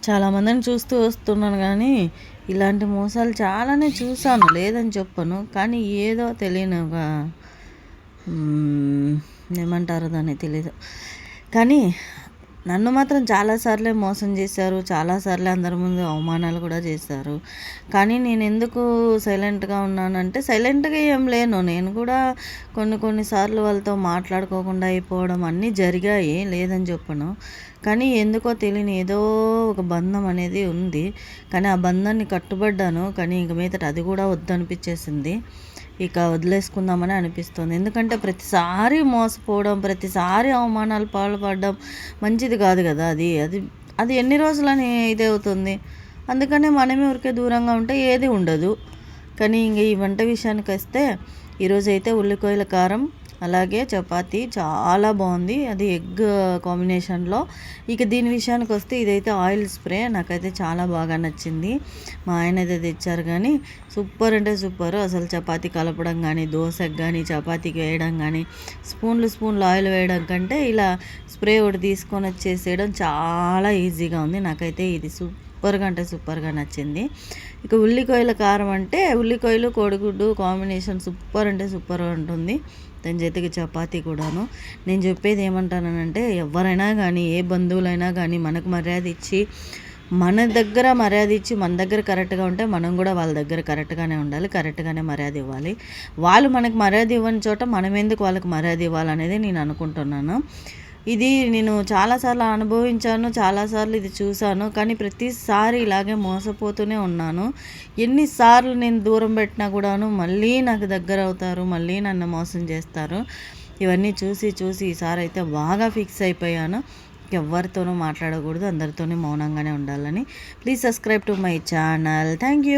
చాలామందిని చూస్తూ వస్తున్నాను కానీ ఇలాంటి మోసాలు చాలానే చూసాను, లేదని చెప్పను. కానీ ఏదో తెలియని ఒక ఏమంటారో దాన్ని తెలీదు. కానీ నన్ను మాత్రం చాలాసార్లే మోసం చేశారు, చాలాసార్లే అందరి ముందు అవమానాలు కూడా చేశారు. కానీ నేను ఎందుకు సైలెంట్గా ఉన్నానంటే, సైలెంట్గా ఏం లేను. నేను కూడా కొన్నిసార్లు వాళ్ళతో మాట్లాడుకోకుండా అయిపోవడం అన్నీ జరిగాయి, లేదని చెప్పను. కానీ ఎందుకో తెలియని ఏదో ఒక బంధం అనేది ఉంది. కానీ ఆ బంధాన్ని కట్టుబడ్డాను. కానీ ఇంక మీదట అది కూడా వద్దనిపించేసింది. ఇక వదిలేసుకుందామని అనిపిస్తుంది. ఎందుకంటే ప్రతిసారి మోసపోవడం, ప్రతిసారి అవమానాలు పాల్పడడం మంచిది కాదు కదా. అది అది అది ఎన్ని రోజులని ఇదే అవుతుంది. అందుకనే మనమే ఊరికే దూరంగా ఉంటే ఏది ఉండదు. కానీ ఇంక ఈ వంట విషయానికి వస్తే, ఈరోజైతే ఉల్లిపాయల కారం అలాగే చపాతీ చాలా బాగుంది. అది ఎగ్ కాంబినేషన్లో. ఇక దీని విషయానికి వస్తే, ఇదైతే ఆయిల్ స్ప్రే నాకైతే చాలా బాగా నచ్చింది. మా ఆయన అయితే తెచ్చారు కానీ సూపర్ అంటే సూపర్. అసలు చపాతీ కలపడం కానీ, దోశకు కానీ, చపాతీకి వేయడం కానీ, స్పూన్లు ఆయిల్ వేయడం కంటే ఇలా స్ప్రే ఒకటి తీసుకొని వచ్చేసేయడం చాలా ఈజీగా ఉంది. నాకైతే ఇది సూపర్గా అంటే సూపర్గా నచ్చింది. ఇక ఉల్లికాయల కారం అంటే, ఉల్లికాయలు కోడిగుడ్డు కాంబినేషన్ సూపర్ అంటే సూపర్గా ఉంటుంది. దాని చేతికి చపాతీ కూడాను. నేను చెప్పేది ఏమంటానంటే, ఎవరైనా కానీ, ఏ బంధువులైనా కానీ మనకు మర్యాద ఇచ్చి, మన దగ్గర కరెక్ట్గా ఉంటే మనం కూడా వాళ్ళ దగ్గర కరెక్ట్గానే ఉండాలి, కరెక్ట్గానే మర్యాద ఇవ్వాలి. వాళ్ళు మనకు మర్యాద ఇవ్వని చోట మనం ఎందుకు వాళ్ళకి మర్యాద ఇవ్వాలనేది నేను అనుకుంటున్నాను. ఇది నేను చాలాసార్లు అనుభవించాను, చాలాసార్లు ఇది చూశాను. కానీ ప్రతిసారి ఇలాగే మోసపోతూనే ఉన్నాను. ఎన్నిసార్లు నేను దూరం పెట్టినా కూడాను మళ్ళీ నాకు దగ్గర అవుతారు, మళ్ళీ నన్ను మోసం చేస్తారు. ఇవన్నీ చూసి ఈసారి అయితే బాగా ఫిక్స్ అయిపోయాను. ఎవరితోనూ మాట్లాడకూడదు, అందరితోనూ మౌనంగానే ఉండాలని. Please subscribe to my channel. Thank you.